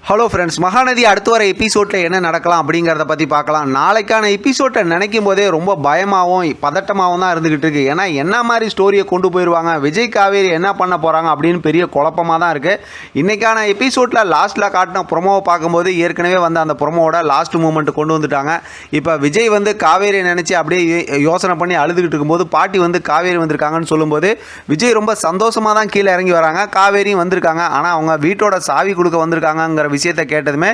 Hello friends, Mahanadi அடுத்து வர எபிசோடில் என்ன நடக்கலாம் அப்படிங்கிறத பற்றி பார்க்கலாம். நாளைக்கான எபிசோட்டை நினைக்கும் போதே ரொம்ப பயமாகவும் பதட்டமாகவும் தான் இருந்துக்கிட்டு இருக்குது. ஏன்னா என்ன மாதிரி ஸ்டோரியை கொண்டு போயிடுவாங்க, விஜய் காவேரி என்ன பண்ண போகிறாங்க அப்படின்னு பெரிய குழப்பமாக தான் இருக்குது. இன்றைக்கான எபிசோடில் லாஸ்ட்டில் காட்டின ப்ரொமோவை பார்க்கும்போது ஏற்கனவே வந்து அந்த ப்ரொமோவோட லாஸ்ட் மூமெண்ட் கொண்டு வந்துட்டாங்க. இப்போ விஜய் வந்து காவேரியை நினச்சி அப்படியே யோசனை பண்ணி அழுதுகிட்டு இருக்கும்போது பாட்டி வந்து காவேரி வந்திருக்காங்கன்னு சொல்லும்போது விஜய் ரொம்ப சந்தோஷமாக தான் கீழே இறங்கி வராங்க. காவேரியும் வந்திருக்காங்க. ஆனால் அவங்க வீட்டோட சாவி கொடுக்க வந்திருக்காங்கங்கிற விஷயத்தை கேட்டதுமே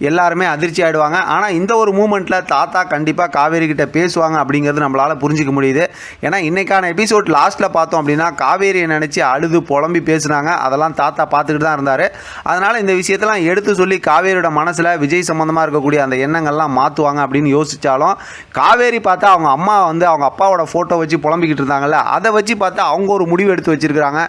எல்லாருமே அதிர்ச்சி ஆகிடுவாங்க. ஆனால் இந்த ஒரு மூமெண்ட்டில் தாத்தா கண்டிப்பாக காவேரி கிட்ட பேசுவாங்க அப்படிங்கிறது நம்மளால் புரிஞ்சிக்க முடியுது. ஏன்னா இன்றைக்கான எபிசோட் லாஸ்ட்டில் பார்த்தோம் அப்படின்னா காவேரியை நினச்சி அழுது புலம்பி பேசுனாங்க. அதெல்லாம் தாத்தா பார்த்துக்கிட்டு தான் இருந்தார். அதனால் இந்த விஷயத்தெல்லாம் எடுத்து சொல்லி காவேரியோட மனசில் விஜய் சம்மந்தமாக இருக்கக்கூடிய அந்த எண்ணங்கள்லாம் மாற்றுவாங்க அப்படின்னு யோசித்தாலும் காவேரி பார்த்தா அவங்க அம்மா வந்து அவங்க அப்பாவோட ஃபோட்டோ வச்சு புலம்பிக்கிட்டு இருந்தாங்கல்ல, அதை வச்சு பார்த்தா அவங்க ஒரு முடிவு எடுத்து வச்சுருக்கிறாங்க.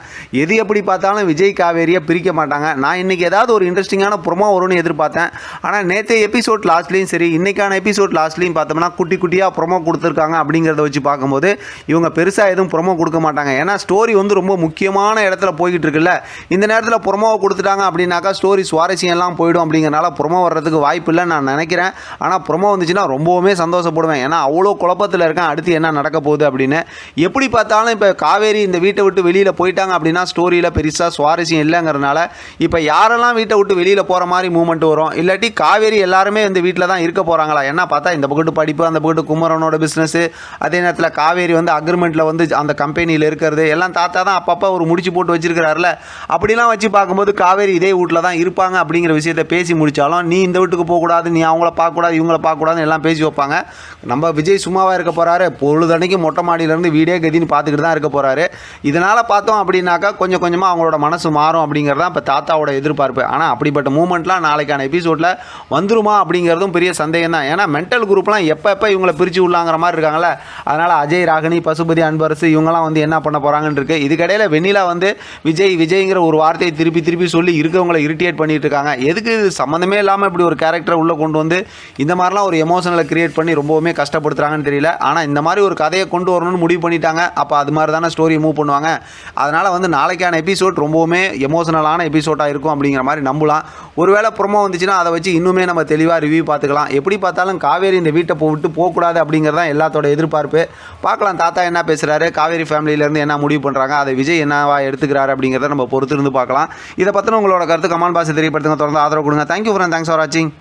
எது எப்படி பார்த்தாலும் விஜய் காவேரியை பிரிக்க மாட்டாங்க. நான் இன்றைக்கி ஏதாவது ஒரு இன்ட்ரெஸ்டிங்கான ப்ரொமோ வரும்னு எதிர்பார்த்தேன். ஆனால் நேற்று எபிசோட் லாஸ்ட்லேயும் சரி, இன்றைக்கான எபிசோட் லாஸ்ட்லேயும் பார்த்தோம்னா குட்டி குட்டியாக ப்ரொமோ கொடுத்துருக்காங்க. அப்படிங்கிறத வச்சு பார்க்கும்போது இவங்க பெருசாக எதுவும் ப்ரொமோ கொடுக்க மாட்டாங்க. ஏன்னா ஸ்டோரி வந்து ரொம்ப முக்கியமான இடத்துல போய்கிட்டு இருக்குல்ல. இந்த நேரத்தில் ப்ரொமோவை கொடுத்துட்டாங்க அப்படின்னாக்கா ஸ்டோரி சுவாரஸ்யம் எல்லாம் போயிடும். அப்படிங்கிறனால ப்ரொமோ வர்றதுக்கு வாய்ப்பு இல்லைன்னு நான் நினைக்கிறேன். ஆனால் ப்ரொமோ வந்துச்சுன்னா ரொம்பவுமே சந்தோஷப்படுவேன். ஏன்னா அவ்வளோ குழப்பத்தில் இருக்கேன் அடுத்து என்ன நடக்க போகுது அப்படின்னு. எப்படி பார்த்தாலும் இப்போ காவேரி இந்த வீட்டை விட்டு வெளியில் போயிட்டாங்க அப்படின்னா ஸ்டோரியில் பெருசாக சுவாரஸ்யம் இல்லைங்கிறதுனால இப்போ யாரெல்லாம் வீட்டை விட்டு வெளியில் போகிற மாதிரி மூமெண்ட் வரும், இல்லாட்டி காவேரி எல்லாருமே இந்த வீட்டில் தான் இருக்க போகிறாங்களா. என்ன பார்த்தா இந்த பக்கத்து படிப்பு, அந்த பக்கத்து குமரனோட பிஸ்னஸ்ஸு, அதே நேரத்தில் காவேரி வந்து அக்ரிமெண்ட்டில் வந்து அந்த கம்பெனியில் இருக்கிறது எல்லாம் தாத்தா தான் அப்பப்போ ஒரு முடிச்சு போட்டு வச்சிருக்கிறாருல. அப்படிலாம் வச்சு பார்க்கும்போது காவேரி இதே வீட்டில் தான் இருப்பாங்க அப்படிங்கிற விஷயத்தை பேசி முடித்தாலும் நீ இந்த வீட்டுக்கு போகக்கூடாது, நீ அவங்கள பார்க்கக்கூடாது, இவங்கள பார்க்கக்கூடாதுன்னு எல்லாம் பேசி வைப்பாங்க. நம்ம விஜய் சும்மாவாக இருக்க போகிறாரு, பொழுதன்னைக்கு மொட்டை மாடியிலேருந்து வீடே கதின்னு பார்த்துக்கிட்டு தான் இருக்க போகிறாரு. இதனால் பார்த்தோம் அப்படின்னாக்கா கொஞ்சம் கொஞ்சமாக அவங்களோட மனசு மாறும் அப்படிங்கிறது தான் இப்போ தாத்தாவோட எதிர்பார்ப்பு. ஆனால் அப்படிப்பட்ட மூமெண்ட்லாம் நாளைக்கான எபிசோடில் வந்துருமா அப்படிங்கிறதும் பெரிய சந்தேகம் தான். ஏன்னா மென்டல் குரூப்லாம் எப்போ இவங்களை பிரித்து விடலாங்கிற மாதிரி இருக்காங்களே. அதனால் அஜய், ராகினி, பசுபதி, அன்பரசு இவங்கெல்லாம் வந்து என்ன பண்ண போகிறாங்கன்னு இருக்கு. இதுக்கடையில் வெண்ணிலா வந்து விஜய்ங்கிற ஒரு வார்த்தையை திருப்பி சொல்லி இருக்கவங்களை இரிட்டேட் பண்ணிட்டு இருக்காங்க. எதுக்கு சம்மந்தமே இல்லாமல் இப்படி ஒரு கேரக்டரை உள்ளே கொண்டு வந்து இந்த மாதிரிலாம் ஒரு எமோஷனலை கிரியேட் பண்ணி ரொம்பவுமே கஷ்டப்படுத்துறாங்கன்னு தெரியல. ஆனால் இந்த மாதிரி ஒரு கதையை கொண்டு வரணும்னு முடிவு பண்ணிட்டாங்க. அப்போ அது மாதிரி தானே ஸ்டோரியை மூவ் பண்ணுவாங்க. அதனால் வந்து நாளைக்கான எபிசோட் ரொம்பவுமே எமோஷனலான எபிசோடாக இருக்கும் அப்படிங்கிற மாதிரி நம்பலாம். ஒருவேளை ப்ரொமோ வந்துச்சுன்னா அதை வச்சு இன்னுமே நம்ம தெளிவாக ரிவ்யூ பார்த்துக்கலாம். எப்படி பார்த்தாலும் காவேரி இந்த வீட்டை விட்டு போகக்கூடாது அப்படிங்கிறதான் எல்லாத்தோட எதிர்பார்ப்பு. பார்க்கலாம் தாத்தா என்ன பேசுகிறாரு, காவேரி ஃபேமிலியிலேருந்து என்ன முடிவு பண்ணுறாங்க, அதை விஜய் என்னவா எடுத்துக்கிறாரு அப்படிங்கிறத நம்ம பொறுத்திருந்து பார்க்கலாம். இதை பற்றின உங்களோட கருத்து கமெண்ட் பாக்ஸில் தெரியப்படுத்துங்க. தொடர்ந்து ஆதரவு கொடுங்க. தேங்க்யூ ஃப்ரெண்ட், தேங்க்ஸ் ஃபார் வாட்சிங்.